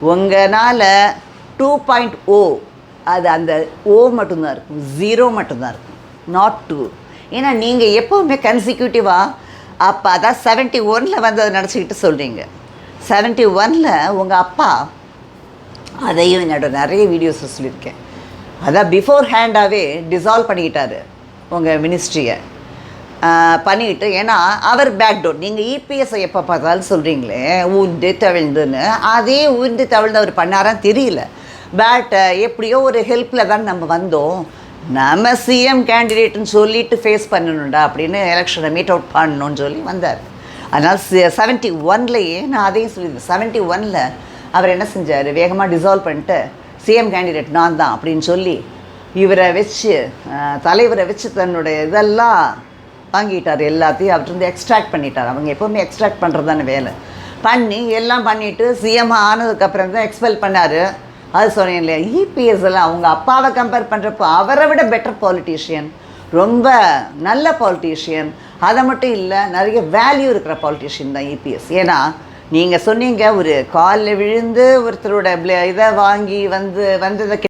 உங்களால் 2.0 அது அந்த ஓ மட்டும்தான் இருக்கும், 0 மட்டும்தான் இருக்கும், நாட் 2. ஏன்னா நீங்கள் எப்போவுமே கன்சிக்யூட்டிவாக அப்போ அதான் 71 வந்து அதை நினச்சிக்கிட்டு சொல்கிறீங்க. 71 உங்கள் அப்பா, அதையும் என்னோட நிறைய வீடியோஸில் சொல்லியிருக்கேன், அதான் பிஃபோர் ஹேண்டாகவே டிசால்வ் பண்ணிக்கிட்டார் உங்கள் மினிஸ்ட்ரியை பண்ணிக்கிட்டு. ஏன்னா அவர் பேக்டோர், நீங்கள் இபிஎஸ்ஐ எப்போ பார்த்தாலும் சொல்கிறீங்களே ஊந்து தவிழ்ந்துன்னு, அதே ஊந்து தவிழ்ந்து அவர் பண்ணாரான்னு தெரியல. பட் எப்படியோ ஒரு ஹெல்ப்பில் தான் நம்ம வந்தோம். நம்ம சிஎம் கேண்டிடேட்டுன்னு சொல்லிட்டு ஃபேஸ் பண்ணணுண்டா அப்படின்னு எலெக்ஷனை மீட் அவுட் பண்ணணுன்னு சொல்லி வந்தார். அதனால் 71லேயே நான் அதையும் சொல்லியிருந்தேன். 71 அவர் என்ன செஞ்சார், வேகமாக டிசால்வ் பண்ணிட்டு சிஎம் கேண்டிடேட் நான் தான் அப்படின்னு சொல்லி இவரை வச்சு தலைவரை வச்சு தன்னுடைய இதெல்லாம் வாங்கிட்டார். எல்லாத்தையும் அவர்கிட்ட எக்ஸ்ட்ராக்ட் பண்ணிட்டார். அவங்க எப்போவுமே எக்ஸ்ட்ராக்ட் பண்ணுறது தானே வேலை. பண்ணி எல்லாம் பண்ணிவிட்டு சிஎம் ஆனதுக்கப்புறம் தான் எக்ஸ்பெல் பண்ணார். அது சொன்னேன் இல்லையா, இபிஎஸ் எல்லாம் அவங்க அப்பாவை கம்பேர் பண்ணுறப்போ அவரை விட பெட்டர் பாலிட்டிஷியன், ரொம்ப நல்ல பாலிட்டிஷியன். அதை மட்டும் இல்லை, நிறைய வேல்யூ இருக்கிற பாலிட்டிஷியன் தான் இபிஎஸ். ஏன்னா நீங்கள் சொன்னீங்க ஒரு காலில் விழுந்து ஒருத்தரோட இதை வாங்கி வந்ததை